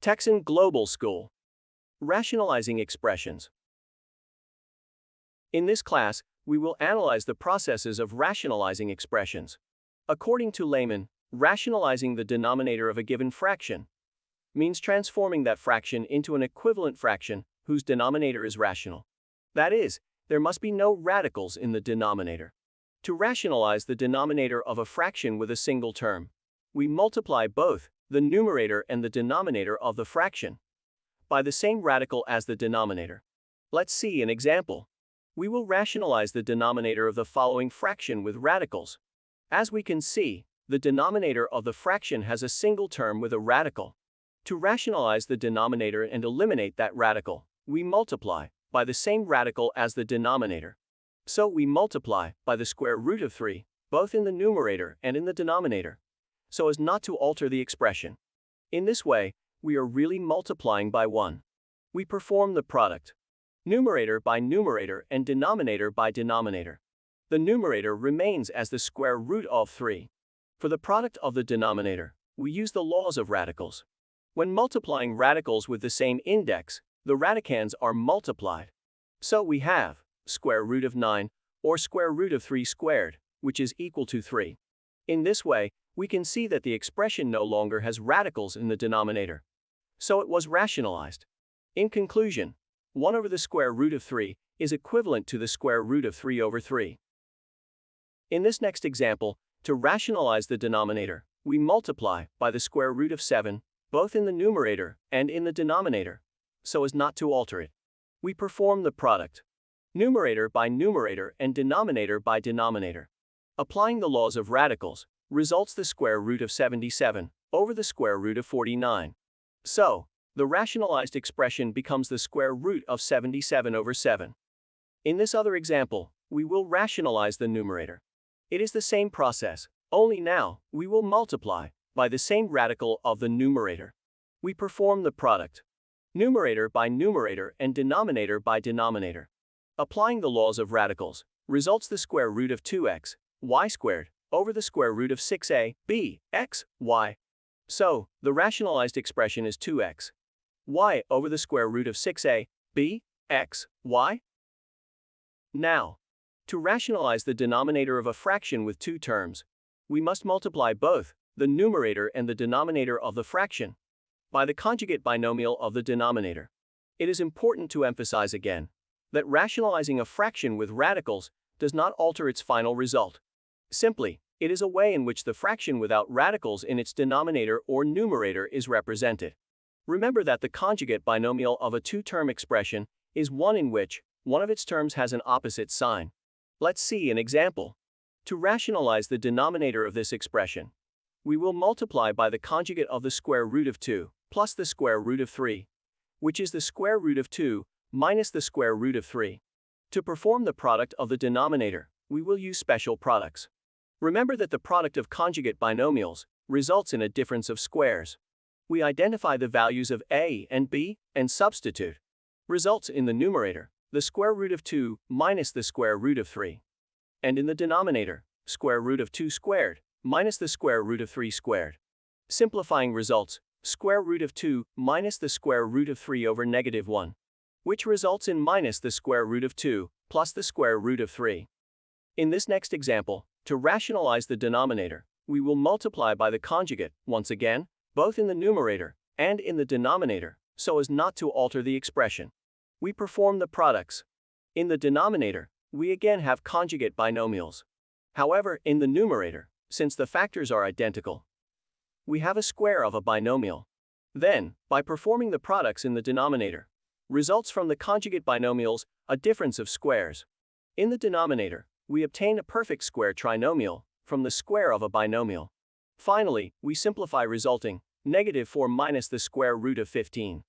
Texan Global School. Rationalizing expressions. In this class, we will analyze the processes of rationalizing expressions. According to Layman, rationalizing the denominator of a given fraction means transforming that fraction into an equivalent fraction whose denominator is rational. That is, there must be no radicals in the denominator. To rationalize the denominator of a fraction with a single term, we multiply both the numerator and the denominator of the fraction by the same radical as the denominator. Let's see an example. We will rationalize the denominator of the following fraction with radicals. As we can see, the denominator of the fraction has a single term with a radical. To rationalize the denominator and eliminate that radical, we multiply by the same radical as the denominator. So we multiply by the square root of 3, both in the numerator and in the denominator, so as not to alter the expression. In this way, we are really multiplying by 1. We perform the product. Numerator by numerator and denominator by denominator. The numerator remains as the square root of 3. For the product of the denominator, we use the laws of radicals. When multiplying radicals with the same index, the radicands are multiplied. So we have square root of 9, or square root of 3 squared, which is equal to 3. In this way, we can see that the expression no longer has radicals in the denominator. So it was rationalized. In conclusion, 1 over the square root of 3 is equivalent to the square root of 3 over 3. In this next example, to rationalize the denominator, we multiply by the square root of 7, both in the numerator and in the denominator, so as not to alter it. We perform the product. Numerator by numerator and denominator by denominator. Applying the laws of radicals, results the square root of 77 over the square root of 49. So, the rationalized expression becomes the square root of 77 over 7. In this other example, we will rationalize the numerator. It is the same process, only now, we will multiply by the same radical of the numerator. We perform the product. Numerator by numerator and denominator by denominator. Applying the laws of radicals, results the square root of 2x, y squared, over the square root of 6a, b, x, y. So, the rationalized expression is 2x, y over the square root of 6a, b, x, y. Now, to rationalize the denominator of a fraction with two terms, we must multiply both the numerator and the denominator of the fraction by the conjugate binomial of the denominator. It is important to emphasize again that rationalizing a fraction with radicals does not alter its final result. Simply, it is a way in which the fraction without radicals in its denominator or numerator is represented. Remember that the conjugate binomial of a two-term expression is one in which one of its terms has an opposite sign. Let's see an example. To rationalize the denominator of this expression, we will multiply by the conjugate of the square root of 2 plus the square root of 3, which is the square root of 2 minus the square root of 3. To perform the product of the denominator, we will use special products. Remember that the product of conjugate binomials results in a difference of squares. We identify the values of a and b and substitute. Results in the numerator, the square root of 2 minus the square root of 3. And in the denominator, square root of 2 squared minus the square root of 3 squared. Simplifying results, square root of 2 minus the square root of 3 over negative 1, which results in minus the square root of 2 plus the square root of 3. In this next example, to rationalize the denominator, we will multiply by the conjugate, once again, both in the numerator and in the denominator, so as not to alter the expression. We perform the products. In the denominator, we again have conjugate binomials. However, in the numerator, since the factors are identical, we have a square of a binomial. Then, by performing the products in the denominator, results from the conjugate binomials a difference of squares. In the denominator, we obtain a perfect square trinomial from the square of a binomial. Finally, we simplify resulting negative 4 minus the square root of 15.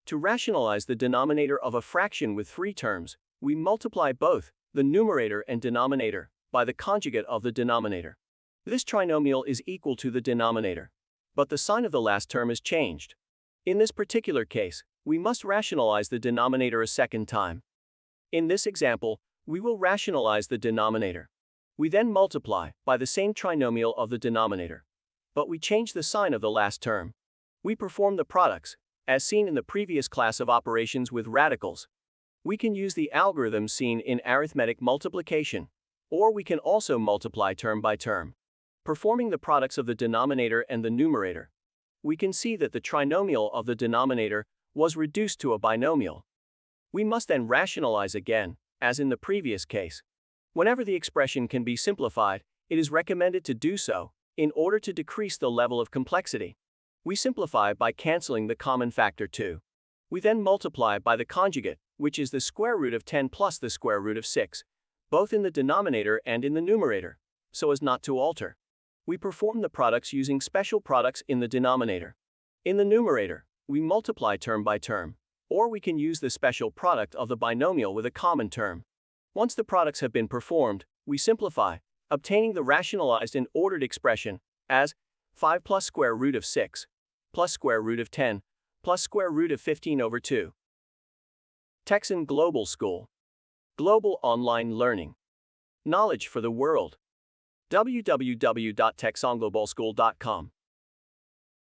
To rationalize the denominator of a fraction with three terms, we multiply both the numerator and denominator by the conjugate of the denominator. This trinomial is equal to the denominator, but the sign of the last term is changed. In this particular case, we must rationalize the denominator a second time. In this example, we will rationalize the denominator. We then multiply by the same trinomial of the denominator, but we change the sign of the last term. We perform the products, as seen in the previous class of operations with radicals. We can use the algorithm seen in arithmetic multiplication, or we can also multiply term by term. Performing the products of the denominator and the numerator, we can see that the trinomial of the denominator was reduced to a binomial. We must then rationalize again, as in the previous case. Whenever the expression can be simplified, it is recommended to do so, in order to decrease the level of complexity. We simplify by canceling the common factor 2. We then multiply by the conjugate, which is the square root of 10 plus the square root of 6, both in the denominator and in the numerator, so as not to alter. We perform the products using special products in the denominator. In the numerator, we multiply term by term, or we can use the special product of the binomial with a common term. Once the products have been performed, we simplify, obtaining the rationalized and ordered expression as 5 plus square root of 6 plus square root of 10 plus square root of 15 over 2. Texan Global School. Global online learning. Knowledge for the world. www.texanglobalschool.com